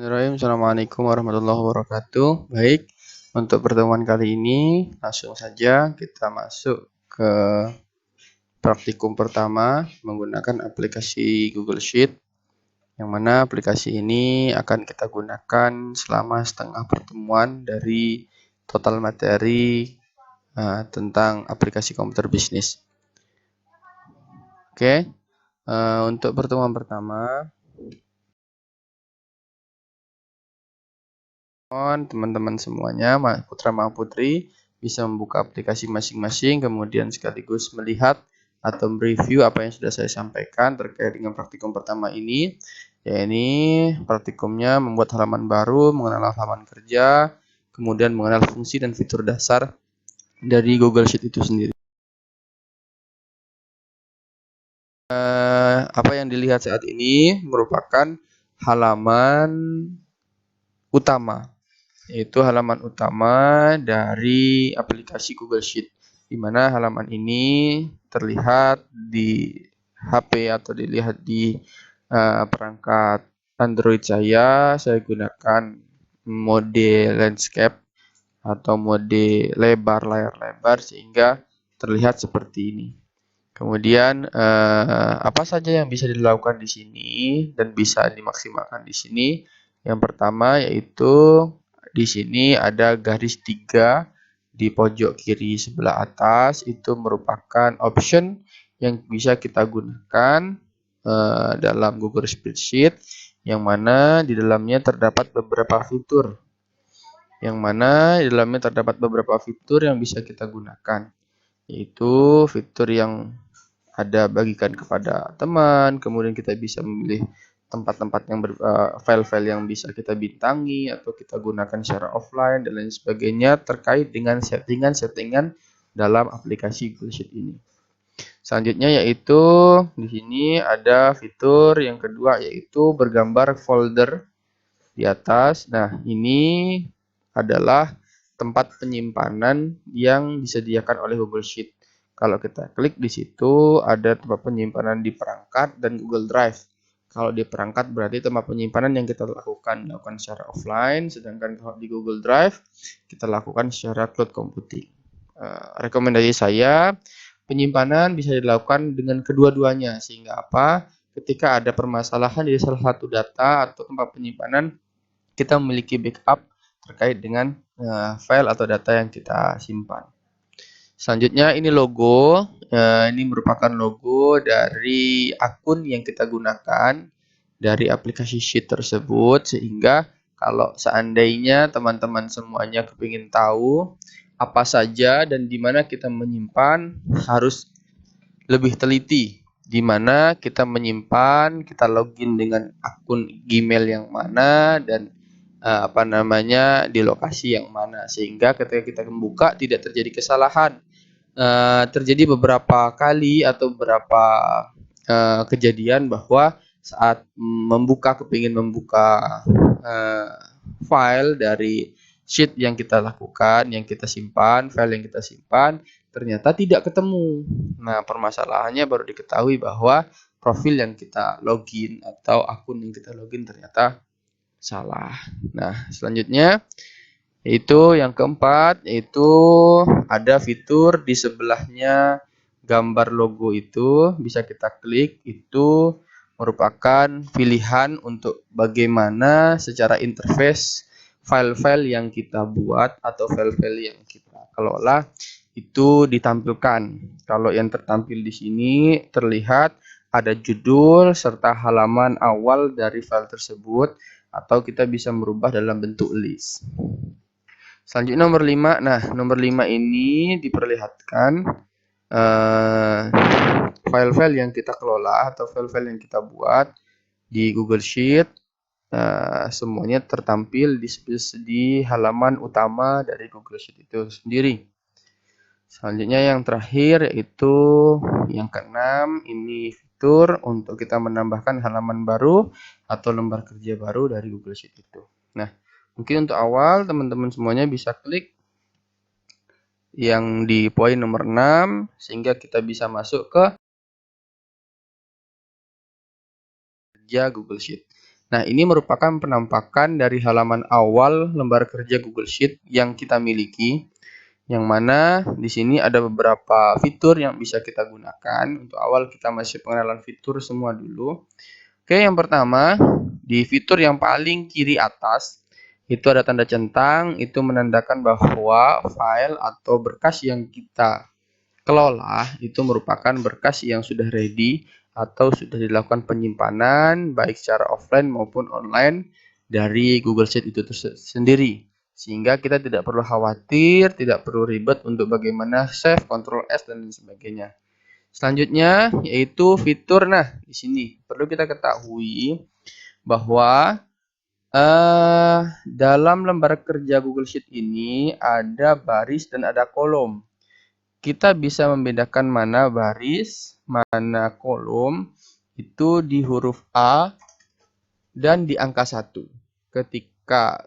Bismillahirrahmanirrahim. Assalamualaikum warahmatullahi wabarakatuh. Baik, untuk pertemuan kali ini langsung saja kita masuk ke praktikum pertama menggunakan aplikasi Google Sheet, yang mana aplikasi ini akan kita gunakan selama setengah pertemuan dari total materi tentang aplikasi komputer bisnis. Oke, untuk pertemuan pertama, teman-teman semuanya, putra putri, bisa membuka aplikasi masing-masing, kemudian sekaligus melihat atau mereview apa yang sudah saya sampaikan terkait dengan praktikum pertama ini. Ya, ini praktikumnya membuat halaman baru, mengenal halaman kerja, kemudian mengenal fungsi dan fitur dasar dari Google Sheet itu sendiri. Apa yang dilihat saat ini merupakan halaman utama, yaitu halaman utama dari aplikasi Google Sheet, di mana halaman ini terlihat di HP atau dilihat di perangkat Android saya gunakan mode landscape atau mode lebar, layar lebar, sehingga terlihat seperti ini. Kemudian apa saja yang bisa dilakukan di sini dan bisa dimaksimalkan di sini? Yang pertama yaitu di sini ada garis 3 di pojok kiri sebelah atas, itu merupakan option yang bisa kita gunakan dalam Google Spreadsheet, yang mana di dalamnya terdapat beberapa fitur. Yang bisa kita gunakan, yaitu fitur yang ada bagikan kepada teman, kemudian kita bisa memilih tempat-tempat yang file-file yang bisa kita bintangi atau kita gunakan secara offline dan lain sebagainya terkait dengan settingan-settingan dalam aplikasi Google Sheet ini. Selanjutnya yaitu di sini ada fitur yang kedua, yaitu bergambar folder di atas. Nah, ini adalah tempat penyimpanan yang disediakan oleh Google Sheet. Kalau kita klik di situ, ada tempat penyimpanan di perangkat dan Google Drive. Kalau di perangkat berarti tempat penyimpanan yang kita lakukan secara offline, sedangkan kalau di Google Drive kita lakukan secara cloud computing. Rekomendasi saya, penyimpanan bisa dilakukan dengan kedua-duanya, sehingga apa? Ketika ada permasalahan di salah satu data atau tempat penyimpanan, kita memiliki backup terkait dengan file atau data yang kita simpan. Selanjutnya ini logo, ini merupakan logo dari akun yang kita gunakan dari aplikasi Sheet tersebut, sehingga kalau seandainya teman-teman semuanya kepingin tahu apa saja dan di mana kita menyimpan, harus lebih teliti di mana kita menyimpan, kita login dengan akun Gmail yang mana dan di lokasi yang mana, sehingga ketika kita membuka tidak terjadi kesalahan. Terjadi beberapa kali atau beberapa kejadian bahwa saat kepingin membuka file dari sheet yang kita lakukan, yang kita simpan, file yang kita simpan, ternyata tidak ketemu. Nah, permasalahannya baru diketahui bahwa profil yang kita login atau akun yang kita login ternyata salah. Nah, selanjutnya yaitu yang keempat, yaitu ada fitur di sebelahnya gambar logo itu, bisa kita klik. Itu merupakan pilihan untuk bagaimana secara interface file-file yang kita buat atau file-file yang kita kelola itu ditampilkan. Kalau yang tertampil di sini terlihat ada judul serta halaman awal dari file tersebut, atau kita bisa merubah dalam bentuk list. Selanjutnya nomor 5. Nah, nomor 5 ini diperlihatkan file-file yang kita kelola atau file-file yang kita buat di Google Sheet. Semuanya tertampil di halaman utama dari Google Sheet itu sendiri. Selanjutnya yang terakhir yaitu yang keenam, ini fitur untuk kita menambahkan halaman baru atau lembar kerja baru dari Google Sheet itu. Nah, mungkin untuk awal teman-teman semuanya bisa klik yang di poin nomor 6 sehingga kita bisa masuk ke kerja Google Sheet. Nah, ini merupakan penampakan dari halaman awal lembar kerja Google Sheet yang kita miliki, yang mana di sini ada beberapa fitur yang bisa kita gunakan. Untuk awal kita masih pengenalan fitur semua dulu. Oke, yang pertama, di fitur yang paling kiri atas, itu ada tanda centang, itu menandakan bahwa file atau berkas yang kita kelola itu merupakan berkas yang sudah ready atau sudah dilakukan penyimpanan baik secara offline maupun online dari Google Sheet itu sendiri. Sehingga kita tidak perlu khawatir, tidak perlu ribet untuk bagaimana save, Ctrl S dan lain sebagainya. Selanjutnya yaitu fitur, nah di sini perlu kita ketahui bahwa dalam lembar kerja Google Sheet ini ada baris dan ada kolom. Kita bisa membedakan mana baris, mana kolom itu di huruf A dan di angka 1. Ketika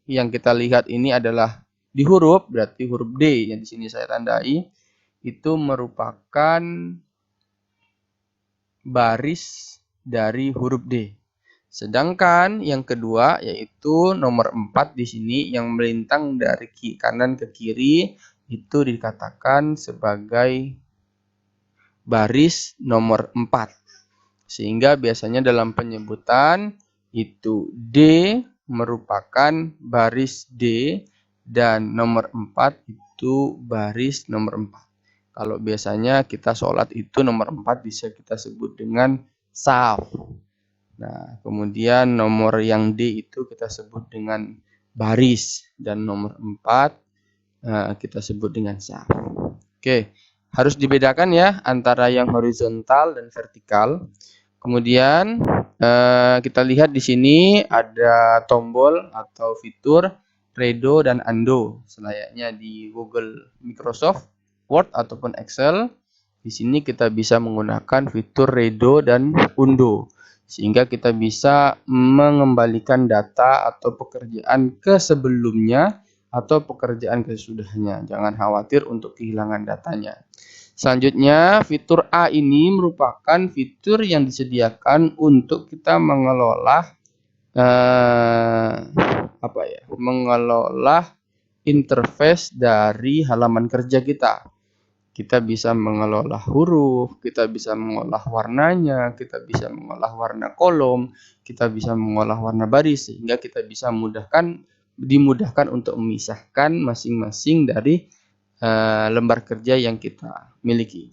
yang kita lihat ini adalah di huruf, berarti huruf D yang di sini saya tandai, itu merupakan baris dari huruf D. Sedangkan yang kedua yaitu nomor 4 di sini yang melintang dari kanan ke kiri itu dikatakan sebagai baris nomor 4. Sehingga biasanya dalam penyebutan itu D merupakan baris D dan nomor 4 itu baris nomor 4. Kalau biasanya kita sholat itu nomor 4 bisa kita sebut dengan shaf. Nah, kemudian nomor yang D itu kita sebut dengan baris dan nomor 4 kita sebut dengan shaf. Oke, harus dibedakan ya antara yang horizontal dan vertikal. Kemudian kita lihat di sini ada tombol atau fitur redo dan undo selayaknya di Google, Microsoft Word ataupun Excel. Di sini kita bisa menggunakan fitur redo dan undo sehingga kita bisa mengembalikan data atau pekerjaan ke sebelumnya atau pekerjaan kesesudahnya. Jangan khawatir untuk kehilangan datanya. Selanjutnya, fitur A ini merupakan fitur yang disediakan untuk kita mengelola mengelola interface dari halaman kerja kita. Kita bisa mengelola huruf, kita bisa mengolah warnanya, kita bisa mengolah warna kolom, kita bisa mengolah warna baris sehingga kita bisa dimudahkan untuk memisahkan masing-masing dari lembar kerja yang kita miliki.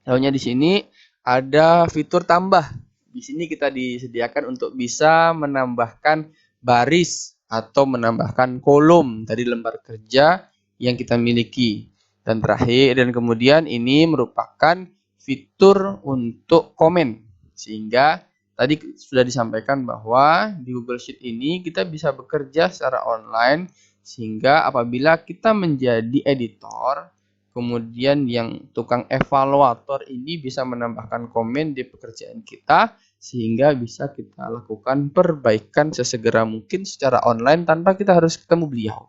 Lainnya di sini ada fitur tambah. Di sini kita disediakan untuk bisa menambahkan baris atau menambahkan kolom dari lembar kerja yang kita miliki. Dan terakhir dan kemudian ini merupakan fitur untuk komen. Sehingga tadi sudah disampaikan bahwa di Google Sheet ini kita bisa bekerja secara online sehingga apabila kita menjadi editor, kemudian yang tukang evaluator ini bisa menambahkan komen di pekerjaan kita sehingga bisa kita lakukan perbaikan sesegera mungkin secara online tanpa kita harus ketemu beliau.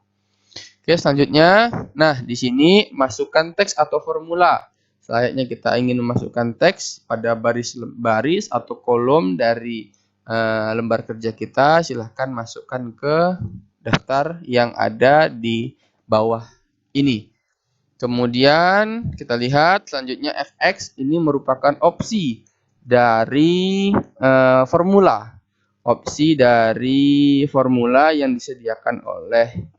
Oke, selanjutnya, nah di sini masukkan teks atau formula. Selayaknya kita ingin memasukkan teks pada baris atau kolom dari lembar kerja kita, silahkan masukkan ke daftar yang ada di bawah ini. Kemudian kita lihat selanjutnya fx ini merupakan opsi dari formula. Opsi dari formula yang disediakan oleh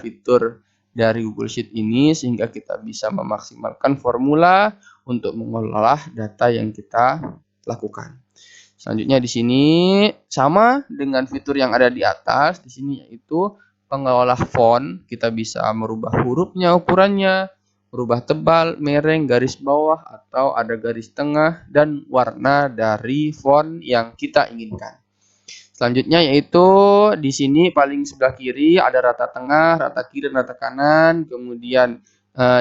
fitur dari Google Sheet ini sehingga kita bisa memaksimalkan formula untuk mengolah data yang kita lakukan. Selanjutnya di sini sama dengan fitur yang ada di atas, di sini yaitu pengolah font. Kita bisa merubah hurufnya, ukurannya, merubah tebal, mereng, garis bawah, atau ada garis tengah dan warna dari font yang kita inginkan. Selanjutnya yaitu di sini paling sebelah kiri ada rata tengah, rata kiri, rata kanan. Kemudian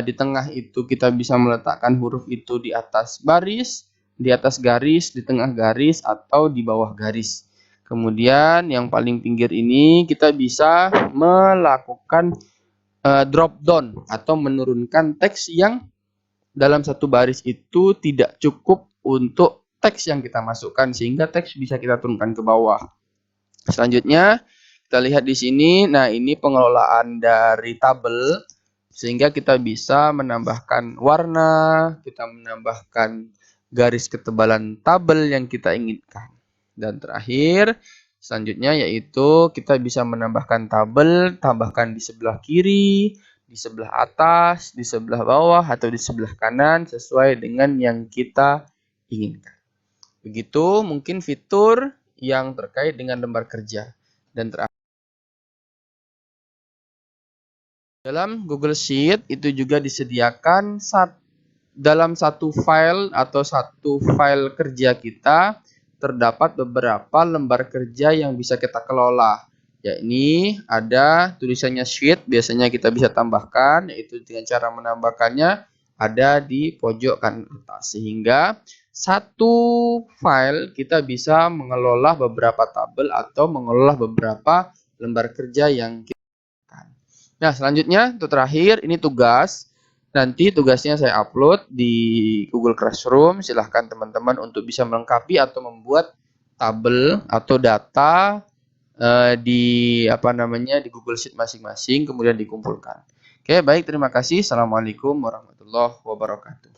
di tengah itu kita bisa meletakkan huruf itu di atas baris, di atas garis, di tengah garis, atau di bawah garis. Kemudian yang paling pinggir ini kita bisa melakukan drop down atau menurunkan teks yang dalam satu baris itu tidak cukup untuk teks yang kita masukkan sehingga teks bisa kita turunkan ke bawah. Selanjutnya kita lihat di sini. Nah, ini pengelolaan dari tabel sehingga kita bisa menambahkan warna, kita menambahkan garis ketebalan tabel yang kita inginkan. Dan terakhir, selanjutnya yaitu kita bisa menambahkan tabel, tambahkan di sebelah kiri, di sebelah atas, di sebelah bawah, atau di sebelah kanan sesuai dengan yang kita inginkan. Begitu mungkin fitur yang terkait dengan lembar kerja. Dan terakhir, dalam Google Sheet itu juga disediakan dalam satu file atau satu file kerja kita terdapat beberapa lembar kerja yang bisa kita kelola. Yakni ada tulisannya sheet, biasanya kita bisa tambahkan, yaitu dengan cara menambahkannya ada di pojok kanan atas. Sehingga satu file kita bisa mengelola beberapa tabel atau mengelola beberapa lembar kerja yang kita lakukan. Nah, selanjutnya untuk terakhir ini tugas. Nanti tugasnya saya upload di Google Classroom. Silahkan teman-teman untuk bisa melengkapi atau membuat tabel atau data di Google Sheet masing-masing, kemudian dikumpulkan. Oke, baik, terima kasih. Assalamualaikum warahmatullahi wabarakatuh.